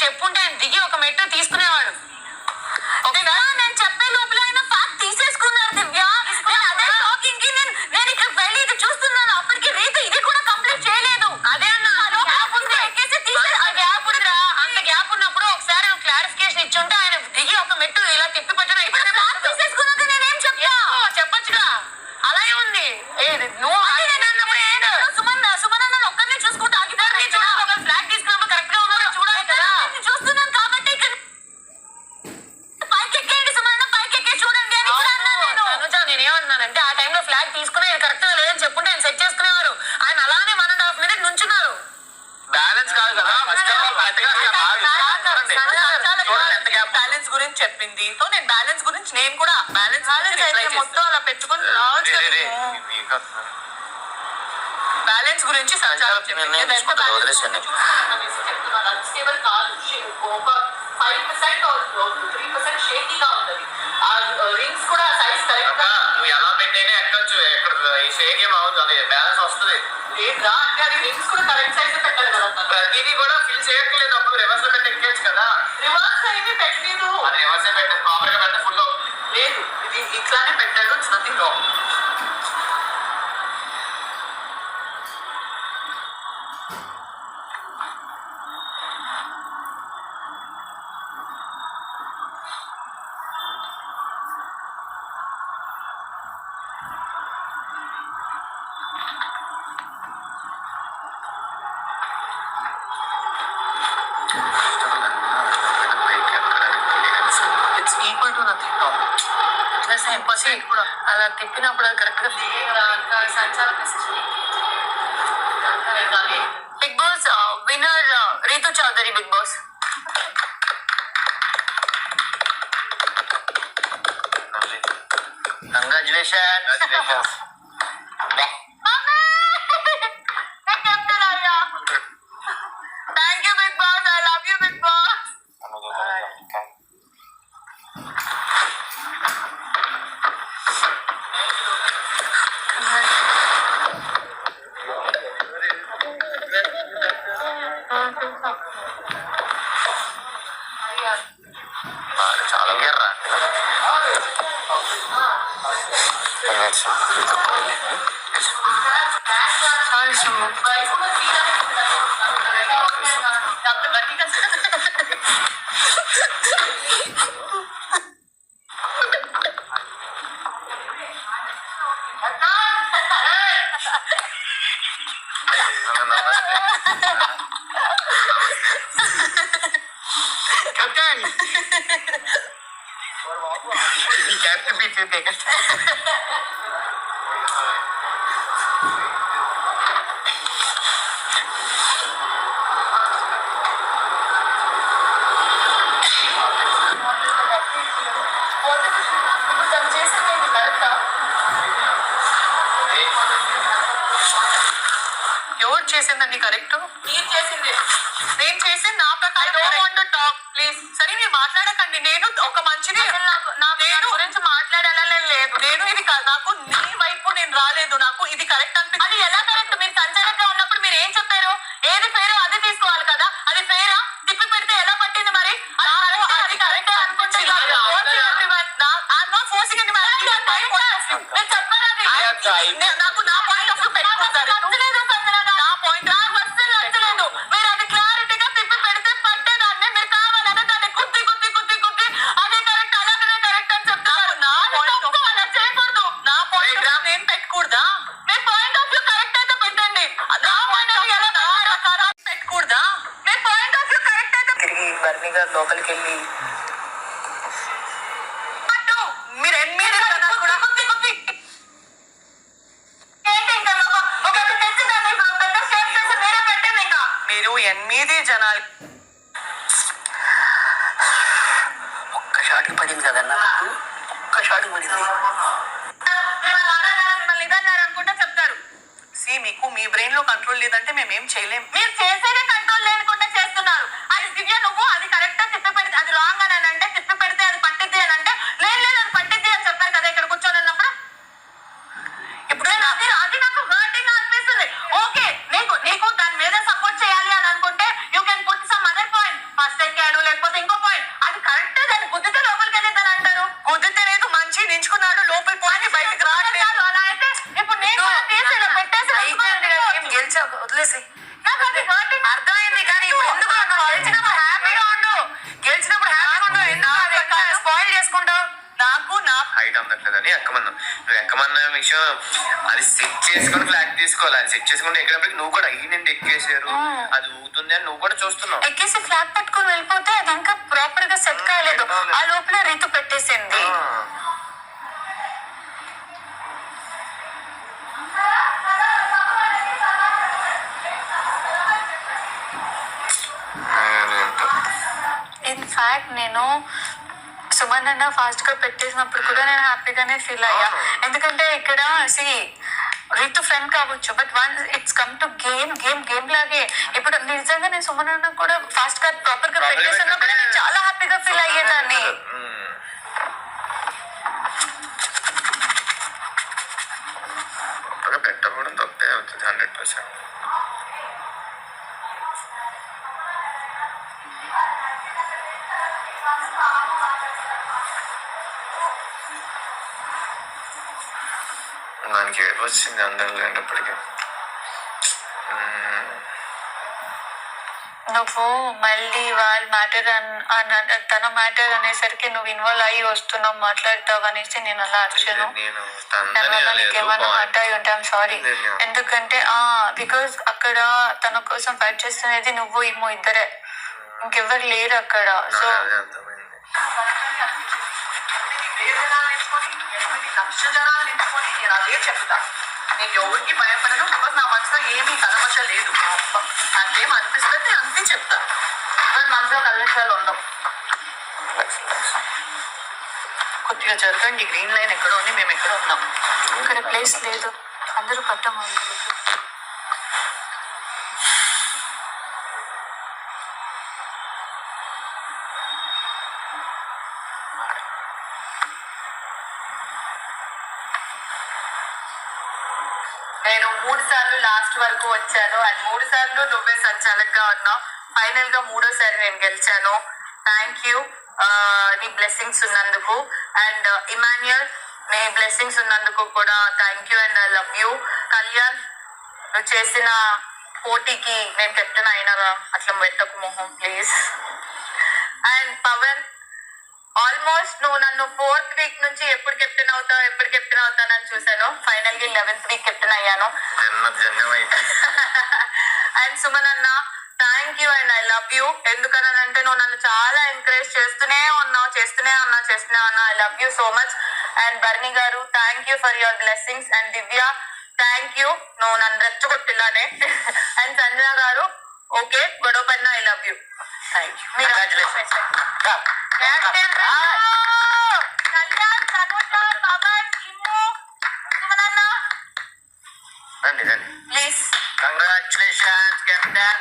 చెప్పుంటే ఆయన దిగి ఒక మెట్టు తీసుకునేవాడు. నేను చెప్పే లోపల ఆయన ఫ్యాక్ట్ తీసేసుకున్నారు దివ్య. అదే షాకింగ్ కి నేను ఇక్కడ వెళ్ళి ఇది చూస్తున్నాను. అప్పటికి రీతు ఇది కూడా కంప్లీట్ చేయలేదు. అదే అన్న గ్యాప్ ఉంది, ఎక్కేసి తీసే ఆ గ్యాప్ ఉందిరా. అంత గ్యాప్ ఉన్నప్పుడు ఒకసారి క్లారిఫికేషన్ ఇచ్చుంటే ఆయన దిగి ఒక మెట్టు ఇలా తిప్పి పెట్టడం తీసేసుకున్నాక నేనేం చెప్తా చెప్పొచ్చుగా. అలాగే ఉంది నువ్వు సుమన్ అన్న ఒక్కరిని చూసుకుంటూ ఆగిపోయి ఫ్లాగ్ తీసుకున్నప్పుడు కరెక్ట్ గా ఉన్నారో చూడాలి కదా. చూస్తున్నాను కాబట్టి ఇక్కడ పైకి ఎక్కేయండి సుమన్ అన్న, పైకి ఎక్కే చూడండి అని అనుజ. నేనేమన్నానంటే ఆ టైంలో ఫ్లాగ్ తీసుకుని ఆయన కరెక్ట్ గా లేదని చెప్పుంటే ఆయన సెట్ చేసుకునేవారు. ఆయన అలానే 1.5 minutes నుంచున్నారు. బ్యాలెన్స్ కాదు కదా. బ్యాలెన్స్ గురించి చెప్పింది. సో నేను బ్యాలెన్స్ గురించి నేను కూడా బ్యాలెన్స్ మొత్తం అలా పెట్టుకుని బ్యాలెన్స్ గురించి షేకీగా ఉంటది. ఆ రింగ్స్ కూడా సైజ్ కరెక్ట్ గా నువ్వు ఎలా పెట్టేనే ఎక్కచ్చు. ఎక్కడ షేక్ ఏం అవుతుంది, బ్యాలెన్స్ వస్తుంది లేదురా. అంటే అది రింగ్స్ కూడా కరెక్ట్ సైజ్ పెట్టాలి కదా. ప్రతిదీ కూడా ఫిల్ చేయట్లేదు. అప్పుడు రివర్స్ లో పెట్టి ఎక్కేచ్చు కదా. రివర్స్ అయితే పెట్టలేదు. అది రివర్స్ పెట్టారు, ప్రాపర్ గా పెట్ట ఫుల్ లేదు. ఇది ఇట్లానే పెట్టాడు. It's nothing wrong. అలా తిప్పినప్పుడు అది కరెక్ట్ గా Bigg Boss winner Rithu Chowdary. Bigg Boss congratulation. Thank you Bigg Boss. I love you Bigg Boss. చాలా ఎర్రా ఎవరు చేసిందండి కరెక్ట్? మీరు చేసింది. నేను చేసింది నా ప్రకారం. ప్లీజ్ సరే మీరు మాట్లాడకండి. నేను ఒక మంచిది నేను గురించి మాట్లాడాలని లేదు. నేను ఇది నాకు నీ వైపు నేను రాలేదు. నాకు ఇది కరెక్ట్ అనిపించింది. అది ఎలా కరెక్ట్? మీరు సంచలనంగా ఉన్నప్పుడు మీరు ఏం చెప్పారు? ఏది ఫేరో అది తీసుకోవాలి కదా. అది ఫేరా? తిప్పి పెడితే ఎలా పట్టింది మరి? అది కరెక్ట్ అనుకుంటున్నాను. నాకు నా పాయింట్ ఆఫ్ వ్యూ పెట్టుకుంటారు. నా పాయింట్ నచ్చలేదు. మీరు అది క్లారిటీగా తిప్పి పెడితే పట్టేదాన్ని. మీరు కావాలన్నా దాన్ని కుత్తి అదే కరెక్ట్ అలాగనే కరెక్ట్ అని చెప్తారు. నా పాయింట్ అలా చేయకూడదు. నా పాయింట్ నేను పెట్టకూడదా? మీ పాయింట్ ఆఫ్ వ్యూ కరెక్ట్ అయితే పెట్టండి. నా పాయింట్ ఆఫ్ వ్యూ ఎలా పెట్టకూడదా? మీ పాయింట్ ఆఫ్ వ్యూ కరెక్ట్ అయితే తిరిగి బర్నీ గారు లోపలికి వెళ్ళి మీరు 8 జనాలు ఒక్క షాట్కి పడింది కదన్నా. ఒక్క షాట్కి పడింది. అనుకుంటా చెప్తారు. మీకు మీ బ్రెయిన్ లో కంట్రోల్ లేదంటే మేమేం చేయలేం. మీరు చేసేదే కంట్రోల్ లేకుండా చేస్తున్నారు. అది దివ్య నువ్వు అది కరెక్ట్ తిప్పి పెడితే అది రాంగ్ అని అంటే తిప్పి పెడితే అది పట్టిద్ది అని అంటే లేదు అది పట్టిద్ది అని చెప్పారు కదా ఇక్కడ కూర్చొని ఉన్నప్పుడు. ఇప్పుడు అది నాకు హర్టింగ్ అనిపిస్తుంది. ఓకే నీకు దాని మీద సపోర్ట్ చేయాలి అని అనుకుంటే you can put some other point. First లేకపోతే ఇంకో పాయింట్ అది కరెక్ట్ దాన్ని గుద్దితే లోపలికి వెళ్ళేదని అంటారు. గుద్దితే లేదు మంచి నించుకున్నాడు లోపలి పోయి బయటకు రావట్లేదు. అలా అయితే ఇప్పుడు నేను కూడా తీసి ఇలా పెట్టేసి గెలిచావు వదిలేసి నాకు అది hurting అర్థమైంది. కానీ ఇప్పుడు ఎందుకు నువ్వు గెలిచినప్పుడు హ్యాపీగా ఉండు, గెలిచినప్పుడు హ్యాపీగా ఉండు. ఎందుకు స్పాయిల్ చేసుకుంటావు? నాకు నా హైట్ అందట్లేదని ఎక్కమన్నాం. నువ్వు ఎక్కమన్న విషయం అది సెట్ చేసుకొని ఫ్లాగ్ తీసుకోవాలి. అది సెట్ చేసుకుంటే ఎక్కడప్పటికి నువ్వు కూడా ఈ నుండి ఎక్కేసారు అది ఊగుతుంది అని నువ్వు కూడా చూస్తున్నావు. ఎక్కేసి ఫ్లాగ్ పట్టుకొని వెళ్ళిపోతే అది ఇంకా ప్రాపర్ గా సెట్ కాలేదు. ఆ లోపల రీతు పెట్టేసింది. ఇన్ఫాక్ట్ నేను సుమన్ అన్న ఫాస్ట్ గా పెట్టేసినప్పుడు కూడా నేను హ్యాపీగానే ఫీల్ అయ్యా. ఎందుకంటే ఇక్కడ రీతు ఫ్రెండ్ కావచ్చు, but one it's come to game లాగే. ఇప్పుడు నిజంగా నేను సుమన్ అన్న కూడా ఫాస్ట్ గా ప్రాపర్ గా పెట్టేసినా కూడా నేను చాలా హ్యాపీగా ఫీల్ అయ్యేదాన్ని. పెట్టకూడదు తప్పే అవుతుంది 100%. దానికి ఏడుపు వచ్చింది అందరూ లేనప్పటికీ. నువ్వు మళ్ళీ వాళ్ళ మ్యాటర్ తన మ్యాటర్ అనేసరికి నువ్వు ఇన్వాల్వ్ అయ్యి వస్తున్నావు మాట్లాడతావు అనేసి నేను అలా అర్చను. దానివల్ల నీకేమైనా హర్ట్ అయి ఉంటాం సారీ. ఎందుకంటే బికాస్ అక్కడ తన కోసం ఫైట్ చేస్తున్నది నువ్వు ఏమో ఇద్దరే, ఇంకెవ్వరు లేరు అక్కడ. సో లక్ష జనాలు నింపుకొని నేను అదే చెప్తా. నేను ఎవరికి భయపడను. బికాస్ నా మనసులో ఏమీ కలవశ లేదు. నాకేం అనిపిస్తుంది అంతే చెప్తా. కానీ మనసులో కలవశాలు ఉండవు. కొద్దిగా జరగండి. గ్రీన్ లైన్ ఎక్కడ ఉంది, మేము ఎక్కడ ఉన్నాం. ఇక్కడ ప్లేస్ లేదు, అందరూ పట్టం. నేను 3 సార్లు లాస్ట్ వరకు వచ్చాను. అండ్ 3 సార్లు నువ్వే సంచాలకుగా ఉన్నావు. ఫైనల్ గా 3వ సారి నేను గెలిచాను. థ్యాంక్ యూ నీ బ్లెస్సింగ్స్ ఉన్నందుకు. అండ్ ఇమాన్యుయల్ నీ బ్లెస్సింగ్స్ ఉన్నందుకు కూడా thank you and I love you. Kalyan నువ్వు చేసిన పోటీకి నేను కెప్టెన్ అయినరా అట్లా పెట్టకు మొహం ప్లీజ్. అండ్ పవన్ ఆల్మోస్ట్ నువ్వు నన్ను 4th వీక్ నుంచి ఎప్పుడు కెప్టెన్ అవుతానని చూసాను. ఫైనల్ గా 11th వీక్ కెప్టెన్ అయ్యాను. అండ్ సుమన్ అన్న thank you and I love you. ఎందుకనంటే నువ్వు నన్ను చాలా ఎంకరేజ్ చేస్తూనే ఉన్నావు. I love you so much. And Barni గారు thank you for your blessings. And Divya thank you, నువ్వు నన్ను రెచ్చగొట్టిలానే. అండ్ సంజన గారు ఓకే గొడవ పడిన I love you. Thank you. Kalyan Tanuja Pavan Immu Suman అన్న ప్లీజ్. Congratulations captain.